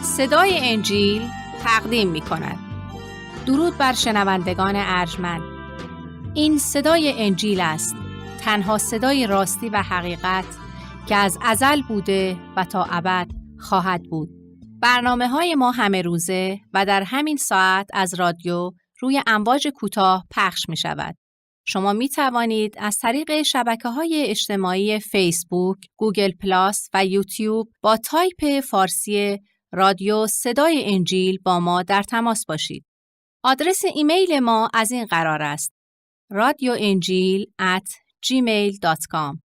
صدای انجیل تقدیم می کند. درود بر شنوندگان ارجمند. این صدای انجیل است، تنها صدای راستی و حقیقت که از ازل بوده و تا ابد خواهد بود. برنامه‌های ما همه روزه و در همین ساعت از رادیو روی امواج کوتاه پخش می شود. شما می توانید از طریق شبکه‌های اجتماعی فیسبوک، گوگل پلاس و یوتیوب با تایپ فارسی رادیو صدای انجیل با ما در تماس باشید. آدرس ایمیل ما از این قرار است: radioenjil@gmail.com.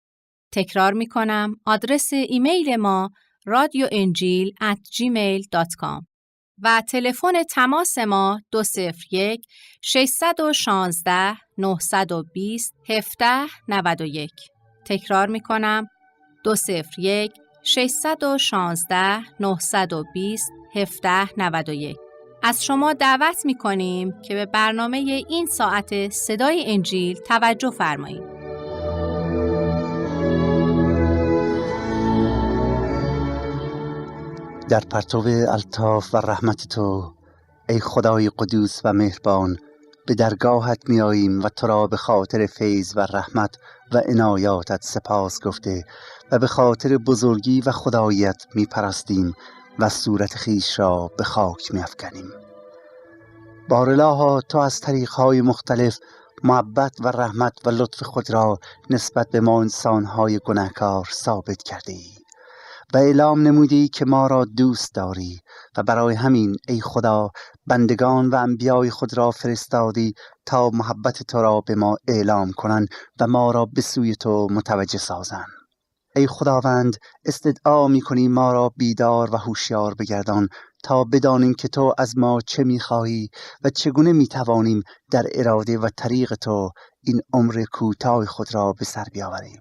تکرار می کنم، آدرس ایمیل ما radioenjil@gmail.com و تلفن تماس ما 201 616 920 1791. تکرار می کنم، 201 616 920 1791. از شما دعوت می کنیم که به برنامه این ساعت صدای انجیل توجه فرمایید. در پرتو الطاف و رحمت تو ای خدای قدوس و مهربان، به درگاهت می آییم و تو را به خاطر فیض و رحمت و عنایاتت سپاس گفته و به خاطر بزرگی و خداییت می پرستیم و صورت خیش را به خاک می افکنیم. بارالها، تو از طریقهای مختلف محبت و رحمت و لطف خود را نسبت به ما انسانهای گناهکار ثابت کرده ای و اعلام نمودی که ما را دوست داری و برای همین ای خدا بندگان و انبیای خود را فرستادی تا محبت تو را به ما اعلام کنند و ما را به سوی تو متوجه سازند. ای خداوند، استدعا می‌کنی ما را بیدار و هوشیار بگردان تا بدانیم که تو از ما چه می‌خواهی و چگونه می‌توانیم در اراده و طریق تو این عمر کوتاه خود را به سر بیاوریم.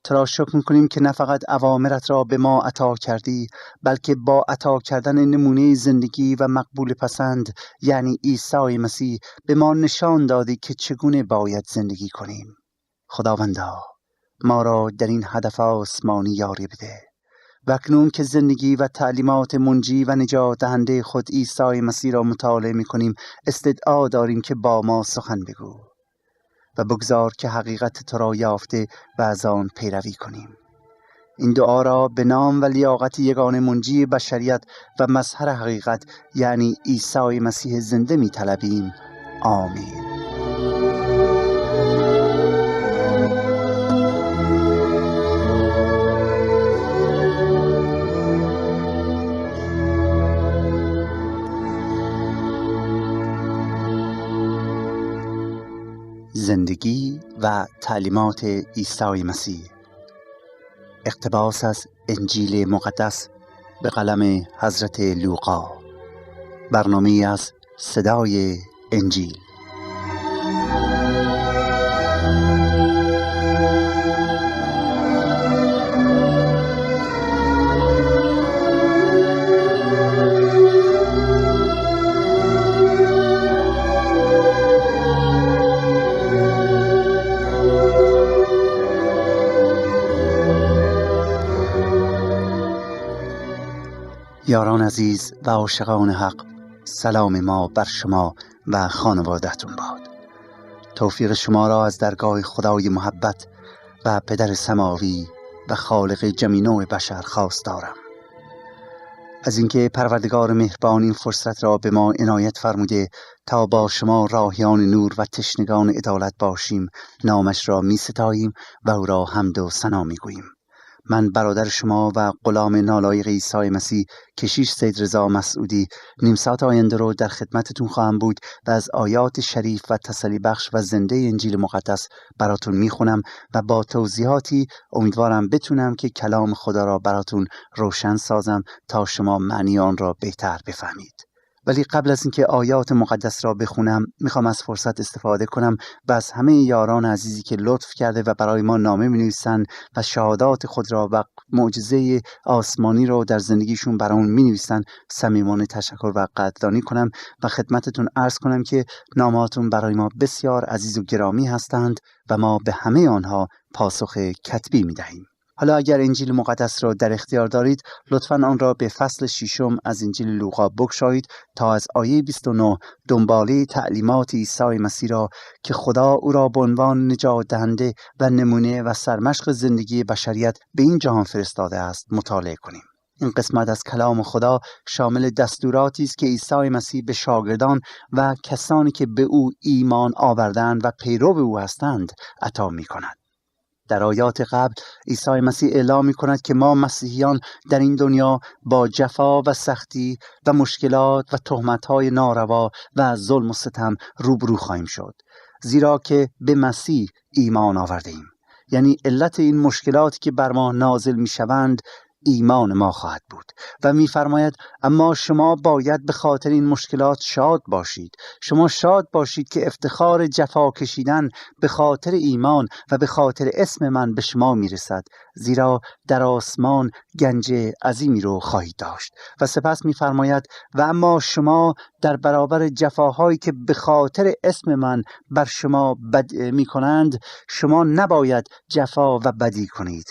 تو را شکر می‌کنیم که نه فقط اوامرت را به ما عطا کردی، بلکه با عطا کردن نمونه زندگی و مقبول پسند یعنی عیسی مسیح به ما نشان دادی که چگونه باید زندگی کنیم. خداوندا، ما را در این هدف آسمانی یاری بده. و اکنون که زندگی و تعلیمات منجی و نجات دهنده خود عیسی مسیح را مطالعه می‌کنیم، استدعا داریم که با ما سخن بگو و بگذار که حقیقت تو را یافته و از آن پیروی کنیم. این دعا را به نام و لیاقت یگانه منجی بشریت و مظهر حقیقت یعنی عیسی مسیح زنده می طلبیم. آمین. زندگی و تعلیمات عیسی مسیح. اقتباس از انجیل مقدس به قلم حضرت لوقا. برنامه از صدای انجیل. یاران عزیز و عاشقان حق، سلام ما بر شما و خانواده‌تون باد. توفیق شما را از درگاه خدای محبت و پدر سماوی و خالق جمیع نوع بشر خواستارم. از اینکه پروردگار مهربان این فرصت را به ما عنایت فرموده تا با شما راهیان نور و تشنگان عدالت باشیم، نامش را می ستاییم و او را حمد و ثنا می گوییم. من برادر شما و غلام نالایق عیسی مسیح کشیش سید رضا مسعودی نیم ساعت آینده رو در خدمتتون خواهم بود و از آیات شریف و تسلی بخش و زنده انجیل مقدس براتون میخونم و با توضیحاتی امیدوارم بتونم که کلام خدا را براتون روشن سازم تا شما معنی آن را بهتر بفهمید. ولی قبل از اینکه آیات مقدس را بخونم، میخوام از فرصت استفاده کنم و از همه یاران عزیزی که لطف کرده و برای ما نامه می‌نویسن و شهادات خود را و معجزه آسمانی را در زندگیشون برامون می‌نویسن صمیمانه تشکر و قدردانی کنم و خدمتتون عرض کنم که نامه‌هاتون برای ما بسیار عزیز و گرامی هستند و ما به همه آنها پاسخ کتبی می‌دهیم. حالا اگر انجیل مقدس را در اختیار دارید لطفاً آن را به فصل 6 از انجیل لوقا بگشایید تا از آیه 29 دنباله تعلیمات عیسی مسیح را که خدا او را به عنوان نجات دهنده و نمونه و سرمشق زندگی بشریت به این جهان فرستاده است مطالعه کنیم. این قسمت از کلام خدا شامل دستوراتی است که عیسی مسیح به شاگردان و کسانی که به او ایمان آوردند و پیرو او هستند عطا می‌کند. در آیات قبل عیسی مسیح اعلام می‌کند که ما مسیحیان در این دنیا با جفا و سختی و مشکلات و تهمت‌های ناروا و ظلم و ستم روبرو خواهیم شد، زیرا که به مسیح ایمان آورده‌ایم. یعنی علت این مشکلاتی که بر ما نازل می‌شوند ایمان ما خواهد بود و می‌فرماید اما شما باید به خاطر این مشکلات شاد باشید. شما شاد باشید که افتخار جفا کشیدن به خاطر ایمان و به خاطر اسم من به شما میرسد، زیرا در آسمان گنج عظیمی رو خواهید داشت. و سپس می‌فرماید و اما شما در برابر جفاهایی که به خاطر اسم من بر شما بد می‌کنند شما نباید جفا و بدی کنید.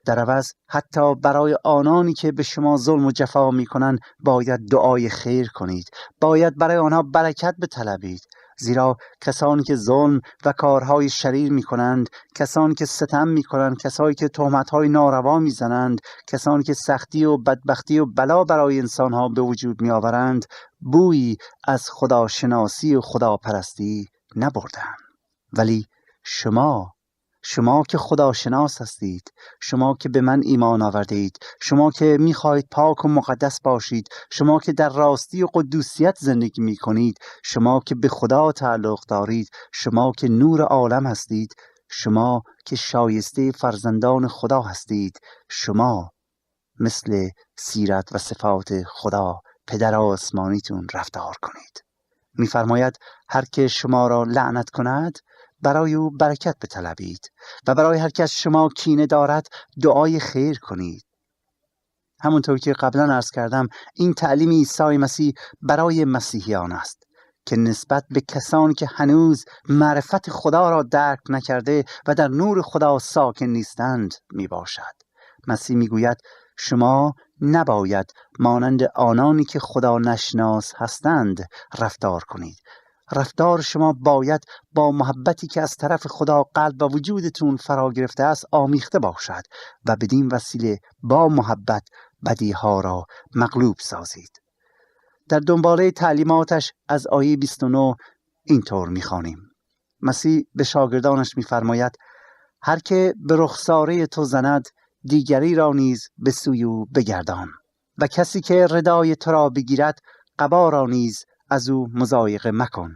در عوض حتی برای آنانی که به شما ظلم و جفا می‌کنند باید دعای خیر کنید، باید برای آنها برکت بطلبید، زیرا کسانی که ظلم و کارهای شریر می‌کنند، کسانی که ستم می‌کنند، کسانی که تهمت‌های ناروا می‌زنند، کسانی که سختی و بدبختی و بلا برای انسان‌ها به وجود می‌آورند، بویی از خداشناسی و خداپرستی نبردند. ولی شما که خداشناس هستید، شما که به من ایمان آورده اید، شما که میخواهید پاک و مقدس باشید، شما که در راستی و قدوسیت زندگی میکنید، شما که به خدا تعلق دارید، شما که نور عالم هستید، شما که شایسته فرزندان خدا هستید، شما مثل سیرت و صفات خدا پدر آسمانیتون رفتار کنید. میفرماید هر که شما را لعنت کند برای او برکت بطلبید و برای هر کس شما کینه دارد دعای خیر کنید. همونطور که قبلا عرض کردم این تعلیم عیسی مسیح برای مسیحیان است که نسبت به کسانی که هنوز معرفت خدا را درک نکرده و در نور خدا ساکن نیستند می باشد. مسیح می گوید شما نباید مانند آنانی که خدا نشناس هستند رفتار کنید. رفتار شما باید با محبتی که از طرف خدا قلب و وجودتون فرا گرفته است آمیخته باشد و بدین وسیله با محبت بدیها را مغلوب سازید. در دنباله تعلیماتش از آیه 29 اینطور می‌خوانیم. مسیح به شاگردانش می‌فرماید هر که به رخساره تو زند دیگری را نیز به سوی او بگردان و کسی که ردای تو را بگیرد قبا را نیز از او مضایقه مکن.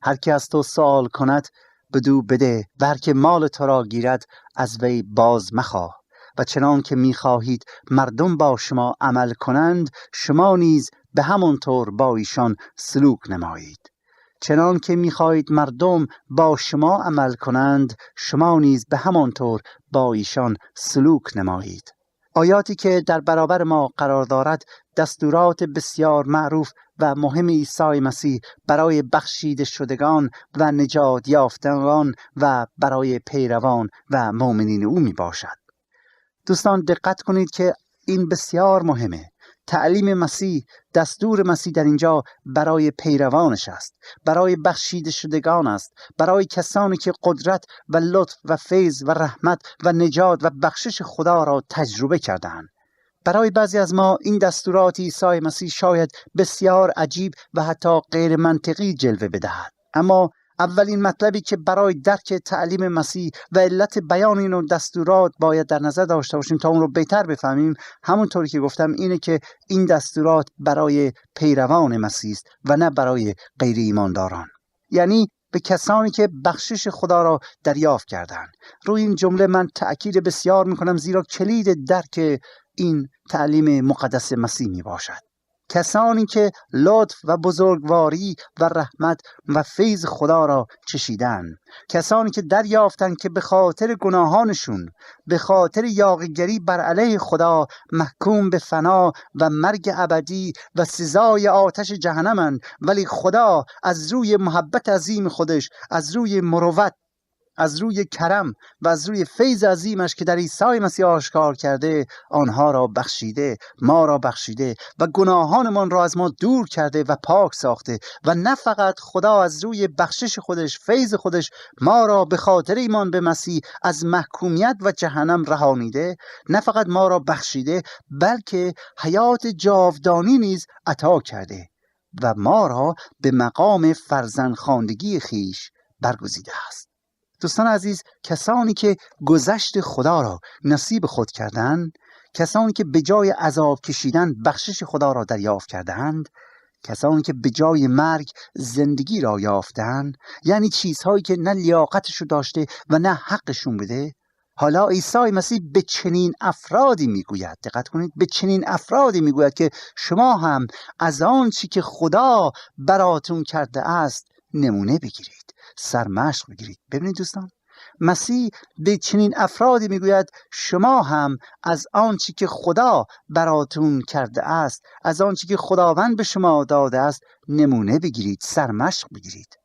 هر که از تو سوال کند بدو بده و هر که مال تو را گیرد از وی باز مخواه و چنان که می‌خواهید مردم با شما عمل کنند شما نیز به همون طور با ایشان سلوک نمایید. چنان که می‌خواهید مردم با شما عمل کنند شما نیز به همون طور با ایشان سلوک نمایید. آیاتی که در برابر ما قرار دارد دستورات بسیار معروف و مهم عیسی مسیح برای بخشیده شدگان و نجات یافتگان و برای پیروان و مؤمنین او می باشد. دوستان دقت کنید که این بسیار مهمه. تعلیم مسیح، دستور مسیح در اینجا برای پیروانش است، برای بخشیده شدگان است، برای کسانی که قدرت و لطف و فیض و رحمت و نجات و بخشش خدا را تجربه کردند. برای بعضی از ما این دستورات عیسی مسیح شاید بسیار عجیب و حتی غیر منطقی جلوه بدهد، اما اولین مطلبی که برای درک تعلیم مسیح و علت بیان این دستورات باید در نظر داشته باشیم تا اون رو بهتر بفهمیم، همونطوری که گفتم اینه که این دستورات برای پیروان مسیح است و نه برای غیر ایمانداران، یعنی به کسانی که بخشش خدا را دریافت کردند. روی این جمله من تأکید بسیار میکنم زیرا کلید درک این تعلیم مقدس مسیح می باشد. کسانی که لطف و بزرگواری و رحمت و فیض خدا را چشیدن، کسانی که دریافتند که به خاطر گناهانشون، به خاطر یاغیگری بر علیه خدا محکوم به فنا و مرگ ابدی و سزای آتش جهنمند، ولی خدا از روی محبت عظیم خودش، از روی مروت از روی کرم و از روی فیض عظیمش که در عیسی مسیح آشکار کرده آنها را بخشیده، ما را بخشیده و گناهانمان را از ما دور کرده و پاک ساخته. و نه فقط خدا از روی بخشش خودش، فیض خودش، ما را به خاطر ایمان به مسیح از محکومیت و جهنم رهانیده، نه فقط ما را بخشیده، بلکه حیات جاودانی نیز عطا کرده و ما را به مقام فرزندخواندگی خیش برگزیده است. دوستان عزیز، کسانی که گذشت خدا را نصیب خود کردند، کسانی که به جای عذاب کشیدن بخشش خدا را دریافت کردند، کسانی که به جای مرگ زندگی را یافتند، یعنی چیزهایی که نه لیاقتشو داشته و نه حقشون بده، حالا عیسی مسیح به چنین افرادی میگوید، دقت کنید، به چنین افرادی میگوید که شما هم از آن چی که خدا براتون کرده است نمونه بگیرید، سرمشق بگیرید. ببینید دوستان، مسیح به چنین افرادی میگوید شما هم از آنچه که خدا براتون کرده است، از آنچه که خداوند به شما داده است نمونه بگیرید، سرمشق بگیرید.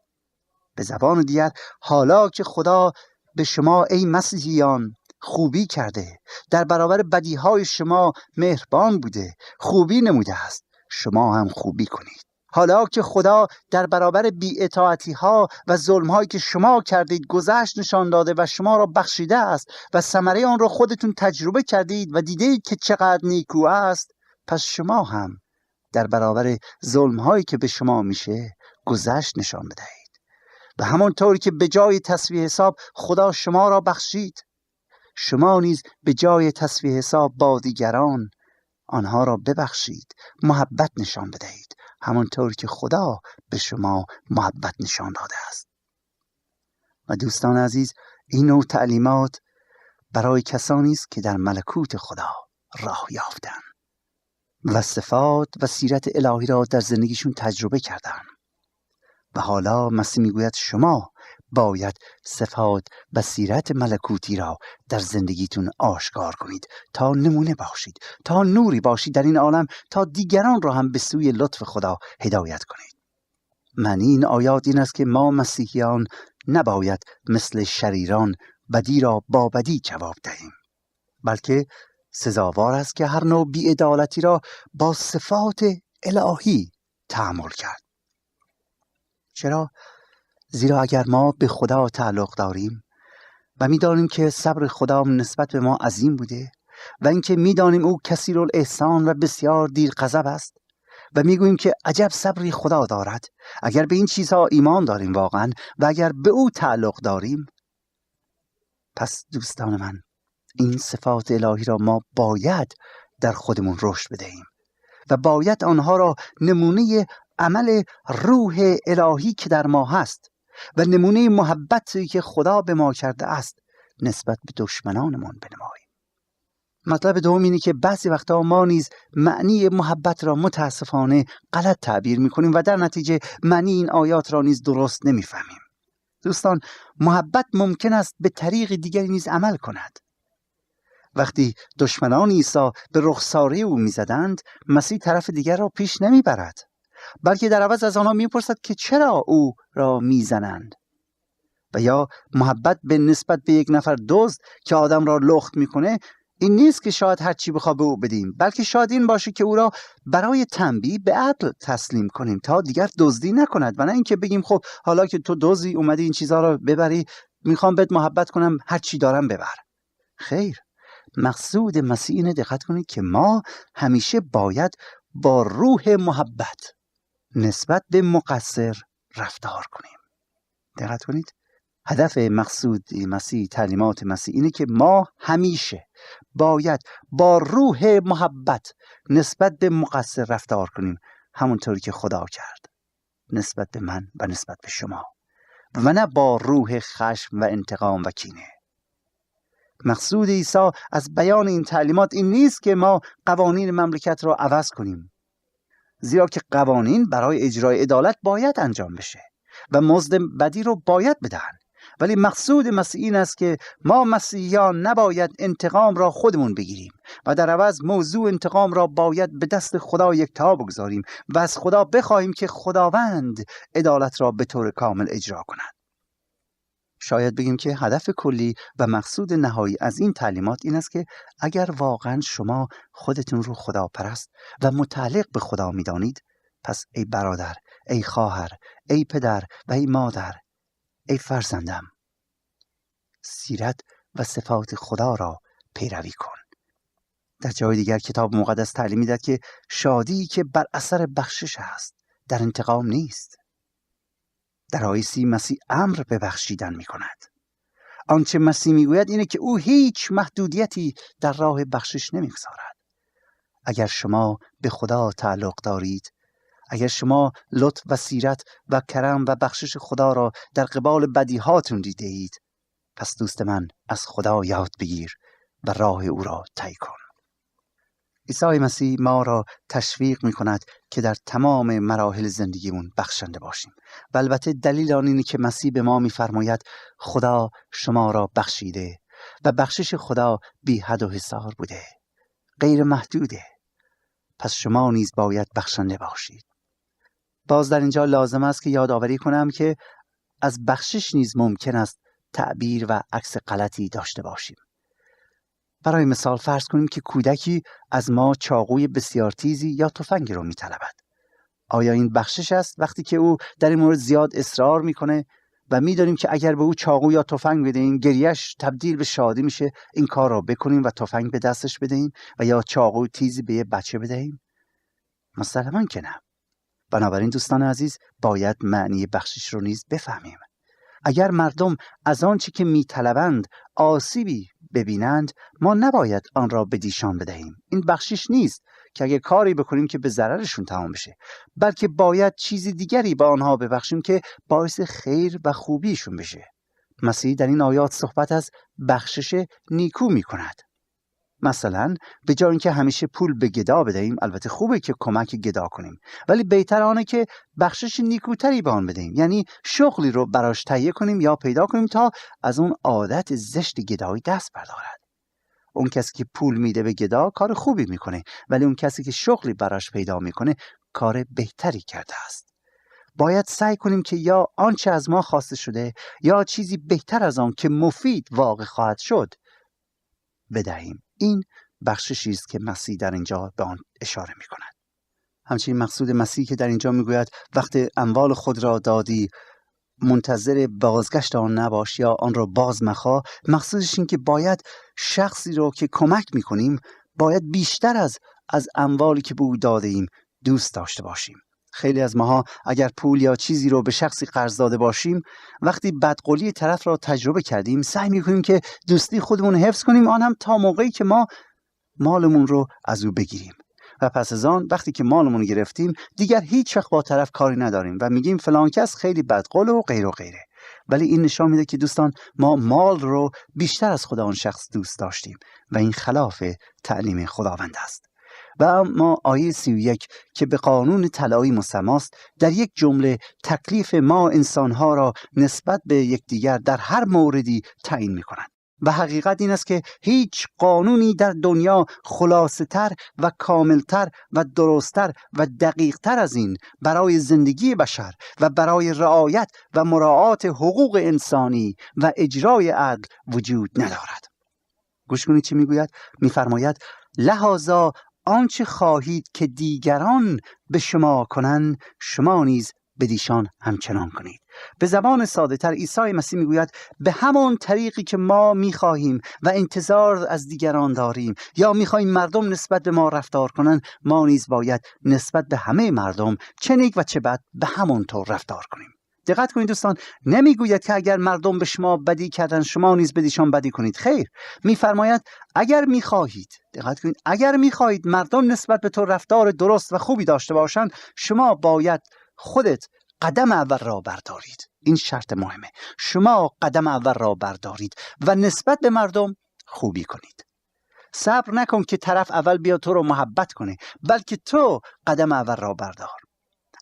به زبان دیگر، حالا که خدا به شما ای مسیحیان خوبی کرده، در برابر بدیهای شما مهربان بوده، خوبی نموده است، شما هم خوبی کنید. حالا که خدا در برابر بی‌اطاعتی ها و ظلم هایی که شما کردید گذشت نشان داده و شما را بخشیده است و ثمره آن را خودتون تجربه کردید و دیدید که چقدر نیکو است، پس شما هم در برابر ظلم هایی که به شما میشه گذشت نشان بدهید. و همانطوری که به جای تسویه حساب خدا شما را بخشید، شما نیز به جای تسویه حساب با دیگران آنها را ببخشید، محبت نشان بدهید، همانطور که خدا به شما محبت نشان داده است. و دوستان عزیز، این نوع تعلیمات برای کسانی است که در ملکوت خدا راه یافتند و صفات و سیرت الهی را در زندگیشون تجربه کردند. و حالا مسیح میگوید شما باید صفات و سیرت ملکوتی را در زندگیتون آشکار کنید تا نمونه باشید، تا نوری باشید در این عالم، تا دیگران را هم به سوی لطف خدا هدایت کنید. معنی این آیات این است که ما مسیحیان نباید مثل شریران بدی را با بدی جواب دهیم، بلکه سزاوار است که هر نوع بی‌عدالتی را با صفات الهی تحمل کرد. چرا؟ زیرا اگر ما به خدا تعلق داریم و می‌دانیم که صبر خدا نسبت به ما عظیم بوده و اینکه می‌دانیم او کثیرالاحسان و بسیار دیر غضب است و می‌گوییم که عجب صبری خدا دارد، اگر به این چیزها ایمان داریم واقعا و اگر به او تعلق داریم، پس دوستان من، این صفات الهی را ما باید در خودمون رشد بدهیم و باید آنها را نمونه عمل روح الهی که در ما هست و نمونه محبتی که خدا به ما کرده است نسبت به دشمنانمان بنماییم. مطلب دوم اینه که بعضی وقتا ما نیز معنی محبت را متاسفانه غلط تعبیر میکنیم و در نتیجه معنی این آیات را نیز درست نمیفهمیم. دوستان، محبت ممکن است به طریق دیگری نیز عمل کند. وقتی دشمنان عیسی به رخساره او میزدند، مسیح طرف دیگر را پیش نمیبرد، بلکه در عوض از آنها میپرسد که چرا او را میزنند. و یا محبت به نسبت به یک نفر دزد که آدم را لخت میکنه این نیست که شاید هر چی بخواد به او بدیم، بلکه شاید این باشه که او را برای تنبیه به عدل تسلیم کنیم تا دیگر دزدی نکند و نه اینکه بگیم خب حالا که تو دزدی اومدی این چیزها را ببری، میخوام بهت محبت کنم، هر چی دارم ببر. خیر، مقصود مسیح اینه، دقت کنید، که ما همیشه باید با روح محبت نسبت به مقصر رفتار کنیم. دقت کنید، هدف مقصود مسیح، تعلیمات مسیح اینه که ما همیشه باید با روح محبت نسبت به مقصر رفتار کنیم، همونطوری که خدا کرد نسبت به من و نسبت به شما، و نه با روح خشم و انتقام و کینه. مقصود عیسی از بیان این تعلیمات این نیست که ما قوانین مملکت را عوض کنیم، زیرا که قوانین برای اجرای عدالت باید انجام بشه و مزد بدی رو باید بدهن، ولی مقصود مسیح این است که ما مسیحیان نباید انتقام را خودمون بگیریم و در عوض موضوع انتقام را باید به دست خدا یکتا بگذاریم و از خدا بخواهیم که خداوند عدالت را به طور کامل اجرا کند. شاید بگیم که هدف کلی و مقصود نهایی از این تعلیمات این است که اگر واقعا شما خودتون رو خداپرست و متعلق به خدا می‌دانید، پس ای برادر، ای خواهر، ای پدر و ای مادر، ای فرزندم، سیرت و صفات خدا را پیروی کن. در جای دیگر کتاب مقدس تعلیم می‌دهد که شادی که بر اثر بخشش است در انتقام نیست. در آیه 30 مسیح امر به بخشیدن می‌کند. آنچه مسیح میگوید اینه که او هیچ محدودیتی در راه بخشش نمیگذارد. اگر شما به خدا تعلق دارید، اگر شما لطف و سیرت و کرم و بخشش خدا را در قبال بدیهاتون دیده اید، پس دوست من از خدا یاد بگیر و راه او را طی کن. عیسی مسیح ما را تشویق می کند که در تمام مراحل زندگیمون بخشنده باشیم و البته دلیل آن اینه که مسیح به ما می فرماید خدا شما را بخشیده و بخشش خدا بی حد و حصار بوده، غیر محدوده. پس شما نیز باید بخشنده باشید. باز در اینجا لازم است که یادآوری کنم که از بخشش نیز ممکن است تعبیر و عکس غلطی داشته باشیم. برای مثال فرض کنیم که کودکی از ما چاقوی بسیار تیزی یا تفنگی رو میطلبد. آیا این بخشش است وقتی که او در این مورد زیاد اصرار میکنه و میدانیم که اگر به او چاقو یا تفنگ بدهیم گریهش تبدیل به شادی میشه، این کار را بکنیم و تفنگ به دستش بدهیم و یا چاقو تیزی به یه بچه بدهیم؟ مسلماً که نه. بنابراین دوستان عزیز باید معنی بخشش رو نیز بفهمیم. اگر مردم از آنچه که میطلبند آسیبی ببینند، ما نباید آن را به دیشان بدهیم. این بخشش نیست که اگه کاری بکنیم که به ضررشون تمام بشه، بلکه باید چیزی دیگری به آنها ببخشیم که باعث خیر و خوبیشون بشه. مسیح در این آیات صحبت از بخشش نیکو میکند. مثلا به جای اینکه همیشه پول به گدا بدهیم، البته خوبه که کمک گدا کنیم، ولی بهتر آنه که بخشش نیکوتری به آن بدهیم، یعنی شغلی رو براش تهیه کنیم یا پیدا کنیم تا از اون عادت زشت گدایی دست بردارد. اون کسی که پول میده به گدا کار خوبی میکنه، ولی اون کسی که شغلی براش پیدا میکنه کار بهتری کرده است. باید سعی کنیم که یا آنچه از ما خواسته شده یا چیزی بهتر از آن که مفید واقع خواهد شد بدهیم. این بخششی است که مسیح در اینجا به آن اشاره می کند. همچنین مقصود مسیح که در اینجا می گوید وقت اموال خود را دادی منتظر بازگشت آن نباش یا آن را باز مخواه، مقصودش این که باید شخصی را که کمک می کنیم باید بیشتر از اموالی که به او داده ایم دوست داشته باشیم. خیلی از ماها اگر پول یا چیزی رو به شخصی قرض داده باشیم، وقتی بدقولی طرف را تجربه کردیم سعی می‌کنیم که دوستی خودمون حفظ کنیم، آن هم تا موقعی که ما مالمون رو از او بگیریم و پس از آن وقتی که مالمون گرفتیم دیگر هیچ وقت با طرف کاری نداریم و میگیم فلان کس خیلی بدقول و غیر و غیره. ولی این نشان میده که دوستان ما مال رو بیشتر از خود آن شخص دوست داشتیم و این خلاف تعلیم خداوند است. و اما آیه 31 که به قانون طلایی مسماست در یک جمله تکلیف ما انسانها را نسبت به یکدیگر در هر موردی تعیین می کند. و حقیقت این است که هیچ قانونی در دنیا خلاصه‌تر و کاملتر و درستتر و دقیقتر از این برای زندگی بشر و برای رعایت و مراعات حقوق انسانی و اجرای عدل وجود ندارد. گوش کنید چی میگوید؟ میفرماید لذا آنچه خواهید که دیگران به شما کنند شما نیز به دیشان همچنان کنید. به زبان ساده تر عیسی مسیح میگوید به همان طریقی که ما میخواهیم و انتظار از دیگران داریم یا میخواهیم مردم نسبت به ما رفتار کنند، ما نیز باید نسبت به همه مردم چه نیک و چه بد به همون طور رفتار کنیم. دقت کنید دوستان، نمیگوید که اگر مردم به شما بدی کردن شما نیز به دیشان بدی کنید. خیر، میفرماید اگر میخواهید، دقت کنید، اگر میخواهید مردم نسبت به تو رفتار درست و خوبی داشته باشند شما باید خودت قدم اول را بردارید. این شرط مهمه. شما قدم اول را بردارید و نسبت به مردم خوبی کنید. صبر نکن که طرف اول بیا تو رو محبت کنه، بلکه تو قدم اول را بردار.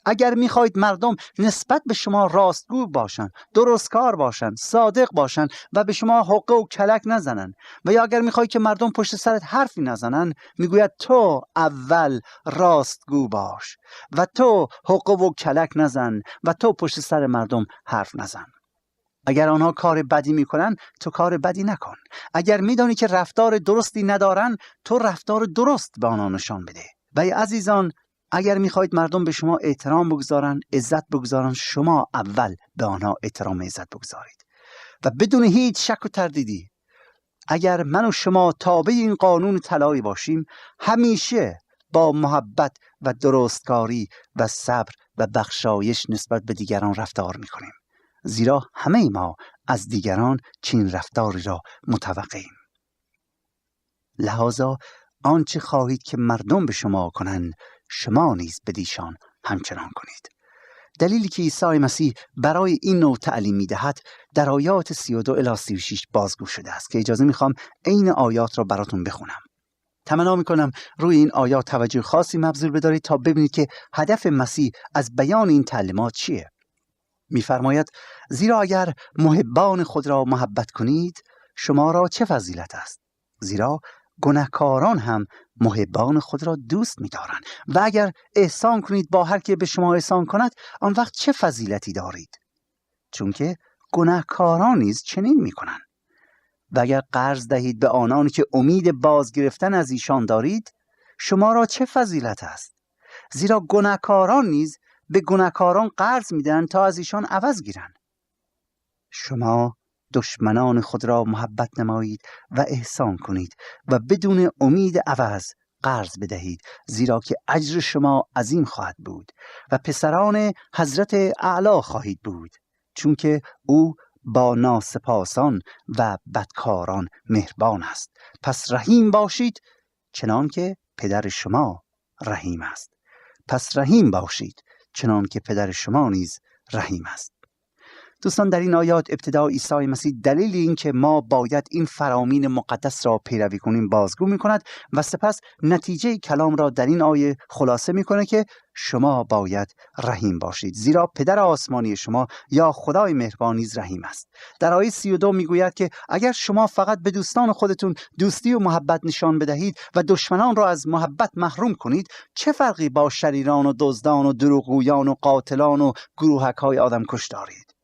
اگر میخواهید مردم نسبت به شما راستگو باشن، درستکار باشن، صادق باشن و به شما حقه و کلک نزنن، و یا اگر میخواهید که مردم پشت سرت حرفی نزنن، میگوید تو اول راستگو باش و تو حقه و کلک نزن و تو پشت سر مردم حرف نزن. اگر آنها کار بدی میکنن تو کار بدی نکن. اگر میدانی که رفتار درستی ندارن تو رفتار درست به آنها نشان بده. و ای عزیزان، اگر میخواید مردم به شما احترام بگذارن، عزت بگذارن، شما اول به آنها احترام و عزت بگذارید. و بدون هیچ شک و تردیدی اگر من و شما تابع این قانون طلایی باشیم، همیشه با محبت و درستکاری و صبر و بخشایش نسبت به دیگران رفتار میکنیم، زیرا همه ما از دیگران چنین رفتاری را متوقعیم. لذا آنچه خواهید که مردم به شما کنند، شما نیز بدیشان همچنان کنید. دلیلی که عیسی مسیح برای این نوع تعلیم می‌دهد در آیات 32 الی 36 بازگو شده است که اجازه می‌خوام عین آیات را براتون بخونم. تمنا می‌کنم روی این آیات توجه خاصی مبذول بدارید تا ببینید که هدف مسیح از بیان این تعلیمات چیه. می‌فرماید زیرا اگر محبان خود را محبت کنید شما را چه فضیلت است؟ زیرا گناهکاران هم محبان خود را دوست می‌دارند. و اگر احسان کنید با هر که به شما احسان کند آن وقت چه فضیلتی دارید؟ چون که گناهکاران نیز چنین می‌کنند. و اگر قرض دهید به آنانی که امید بازگرفتن از ایشان دارید شما را چه فضیلت است؟ زیرا گناهکاران نیز به گناهکاران قرض می‌دهند تا از ایشان عوض گیرند. شما دشمنان خود را محبت نمایید و احسان کنید و بدون امید عوض قرض بدهید، زیرا که اجر شما عظیم خواهد بود و پسران حضرت اعلی خواهید بود، چون که او با ناسپاسان و بدکاران مهربان است. پس رحیم باشید چنان که پدر شما رحیم است. نیز رحیم است. دوستان، در این آیات ابتدا عیسی مسیح دلیل این که ما باید این فرامین مقدس را پیروی کنیم بازگو می‌کند و سپس نتیجه کلام را در این آیه خلاصه می‌کنه که شما باید رحیم باشید، زیرا پدر آسمانی شما یا خدای مهربان نیز رحیم است. در آیه 32 میگوید که اگر شما فقط به دوستان خودتون دوستی و محبت نشان بدهید و دشمنان را از محبت محروم کنید، چه فرقی با شریران و دزدان و دروغگویان و قاتلان و گروهک‌های آدمکش دارید؟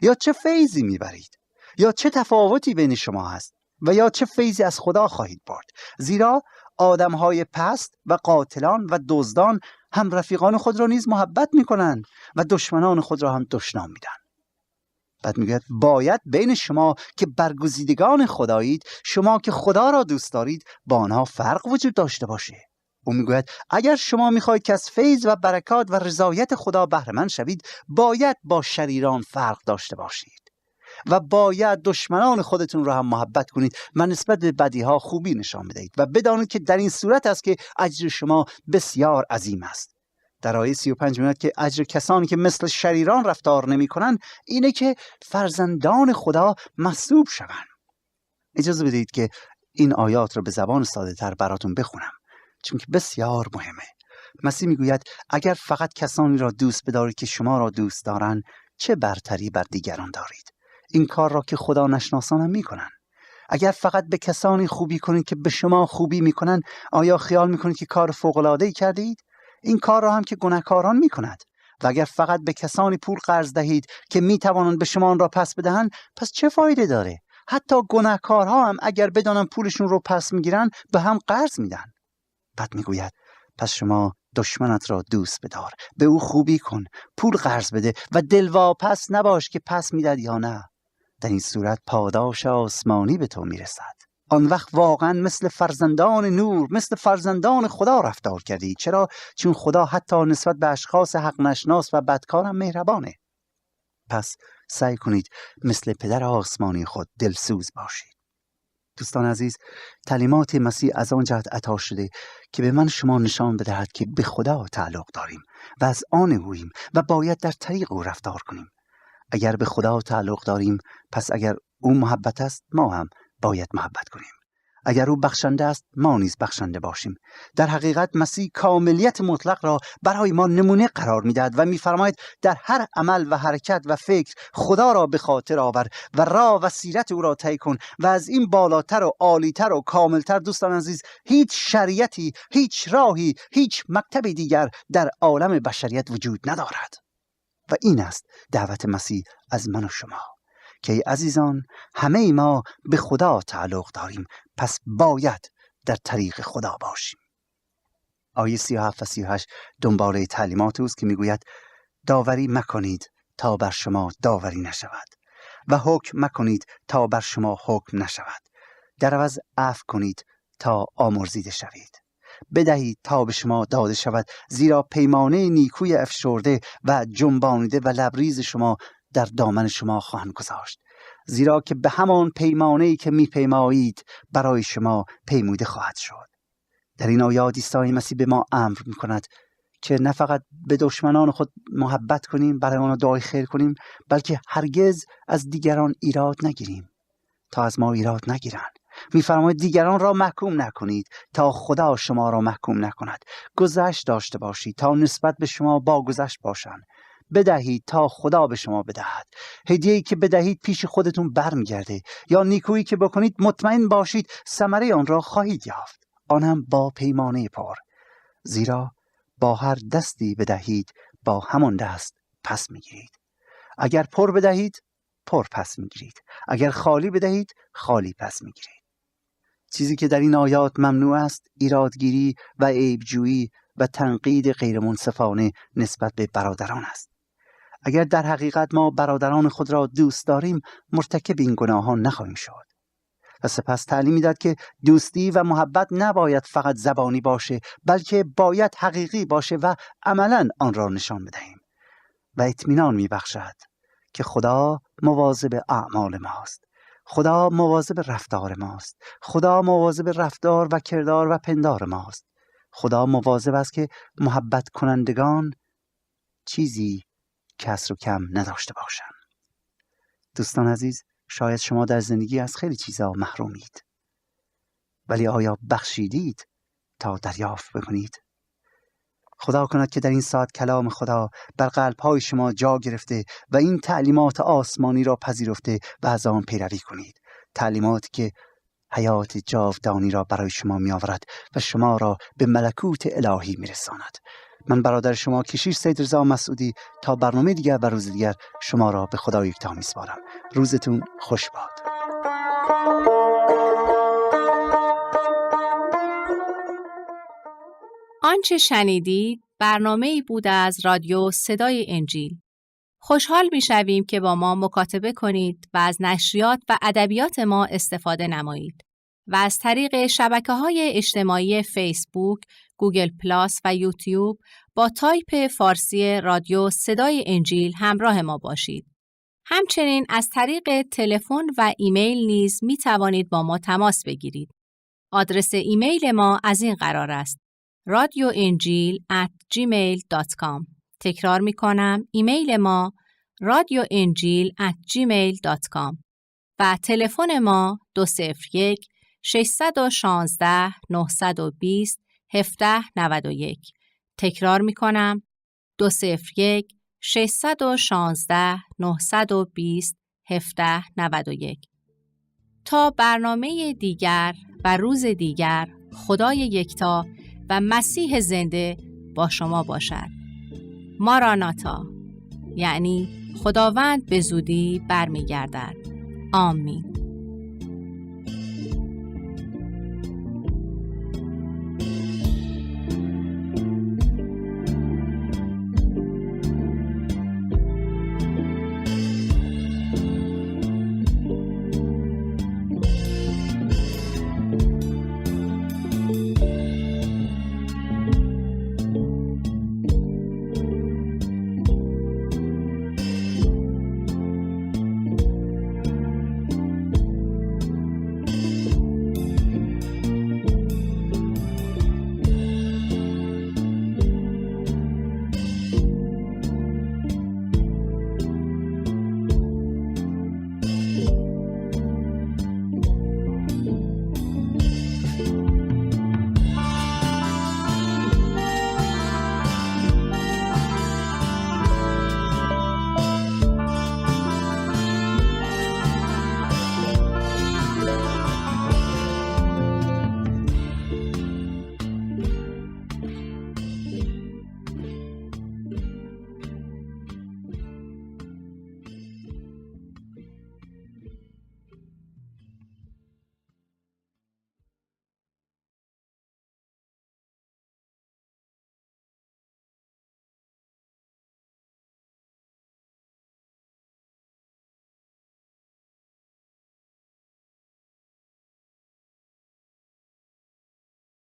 یا چه فیضی میبرید؟ یا چه تفاوتی بین شما هست؟ و یا چه فیضی از خدا خواهید برد؟ زیرا آدمهای پست و قاتلان و دزدان هم رفیقان خود را نیز محبت میکنند و دشمنان خود را هم دشنام میدن. بعد میگوید باید بین شما که برگزیدگان خدایید، شما که خدا را دوست دارید، با آنها فرق وجود داشته باشه. او میگوید اگر شما میخواهید که از فیض و برکات و رضایت خدا بهره مند شوید، باید با شریران فرق داشته باشید و باید دشمنان خودتون را هم محبت کنید و نسبت به بدیها خوبی نشان بدهید و بدانید که در این صورت است که اجر شما بسیار عظیم است. در آیه 35 میگوید که اجر کسانی که مثل شریران رفتار نمی کنند اینه که فرزندان خدا محسوب شوند. اجازه بدید که این آیات را به زبان ساده تر براتون بخونم، چون که بسیار مهمه. مسیح میگوید اگر فقط کسانی را دوست بدارید که شما را دوست دارند، چه برتری بر دیگران دارید؟ این کار را که خدا نشناسان هم میکنن. اگر فقط به کسانی خوبی کنید که به شما خوبی میکنن، آیا خیال میکنید که کار فوق‌العاده‌ای کردید؟ این کار را هم که گناهکاران میکنند. و اگر فقط به کسانی پول قرض دهید که میتوانند به شما آن را پس بدهند، پس چه فایده داره؟ حتی گناهکارها هم اگر بدانن پولشون رو پس میگیرن به هم قرض میدن. بعد میگوید پس شما دشمنت را دوست بدار، به او خوبی کن، پول قرض بده و دلواپس نباش که پس میداد یا نه. در این صورت پاداش آسمانی به تو میرسد. آن وقت واقعا مثل فرزندان نور، مثل فرزندان خدا رفتار کردی. چرا؟ چون خدا حتی نسبت به اشخاص حق نشناس و بدکار هم مهربانه. پس سعی کنید مثل پدر آسمانی خود دلسوز باشید. دوستان عزیز، تعلیمات مسیح از آن جهت عطا شده که به من شما نشان بدهد که به خدا تعلق داریم و از آن اوییم و باید در طریق او رفتار کنیم. اگر به خدا تعلق داریم، پس اگر او محبت است، ما هم باید محبت کنیم. اگر او بخشنده است، ما نیز بخشنده باشیم. در حقیقت مسیح کاملیت مطلق را برای ما نمونه قرار می‌دهد و می‌فرماید در هر عمل و حرکت و فکر خدا را به خاطر آور و راه و سیرت او را طی کن و از این بالاتر و عالی‌تر و کاملتر دوستان عزیز هیچ شریعتی، هیچ راهی، هیچ مکتب دیگر در عالم بشریت وجود ندارد. و این است دعوت مسیح از من و شما که ای عزیزان همه ای ما به خدا تعلق داریم، پس باید در طریق خدا باشیم. آیه 37 و 38 دنباله تعلیمات اوست که میگوید داوری مکنید تا بر شما داوری نشود و حکم مکنید تا بر شما حکم نشود. در عوض عفو کنید تا آمرزیده شوید. بدهید تا به شما داده شود، زیرا پیمانه نیکوی افشرده و جنبانیده و لبریز شما در دامن شما خواهند گذاشت، زیرا که به همان پیمانه‌ای که می‌پیمایید برای شما پیموده خواهد شد. در این آیات عیسی مسیح به ما امر می‌کند که نه فقط به دشمنان خود محبت کنیم، برای آنها دعای خیر کنیم، بلکه هرگز از دیگران ایراد نگیریم تا از ما ایراد نگیرند. می‌فرماید دیگران را محکوم نکنید تا خدا شما را محکوم نکند. گذشت داشته باشید تا نسبت به شما با گذشت باشند. بدهید تا خدا به شما بدهد. هدیه‌ای که بدهید پیش خودتون برمیگرده، یا نیکویی که بکنید مطمئن باشید ثمره آن را خواهید یافت، آن هم با پیمانه پر. زیرا با هر دستی بدهید با همان دست پس میگیرید. اگر پر بدهید پر پس میگیرید، اگر خالی بدهید خالی پس میگیرید. چیزی که در این آیات ممنوع است ایرادگیری و عیبجویی و تنقید غیر منصفانه نسبت به برادران است. اگر در حقیقت ما برادران خود را دوست داریم مرتکب این گناهان نخواهیم شد. و سپس تعلیم می‌داد که دوستی و محبت نباید فقط زبانی باشه، بلکه باید حقیقی باشه و عملاً آن را نشان بدهیم. و اطمینان میبخشد که خدا مواظب اعمال ماست. خدا مواظب رفتار ماست. خدا مواظب رفتار و کردار و پندار ماست. خدا مواظب است که محبت کنندگان چیزی کسر و کم نداشته باشند. دوستان عزیز، شاید شما در زندگی از خیلی چیزا محرومید، ولی آیا بخشیدید تا دریافت بکنید؟ خدا کند که در این ساعت کلام خدا بر قلب‌های شما جا گرفته و این تعلیمات آسمانی را پذیرفته و از آن پیروی کنید. تعلیماتی که حیات جاودانی را برای شما می آورد و شما را به ملکوت الهی می رساند. من برادر شما کشیش سید رضا مسعودی تا برنامه دیگر و روز دیگر شما را به خدا یکتا می سپارم. روزتون خوش باد. آنچه شنیدید برنامه‌ای بود از رادیو صدای انجیل. خوشحال می‌شویم که با ما مکاتبه کنید و از نشریات و ادبیات ما استفاده نمایید و از طریق شبکه‌های اجتماعی فیسبوک، گوگل پلاس و یوتیوب با تایپ فارسی رادیو صدای انجیل همراه ما باشید. همچنین از طریق تلفن و ایمیل نیز می‌توانید با ما تماس بگیرید. آدرس ایمیل ما از این قرار است: radioinjil@gmail.com. تکرار می کنم، ایمیل ما radioinjil@gmail.com و تلفن ما 201 616 920 1791. تکرار می کنم، 201 616 920 1791. تا برنامه دیگر و روز دیگر، خدای یکتا و مسیح زنده با شما باشد. ماراناتا، یعنی خداوند به زودی برمیگردد. آمین.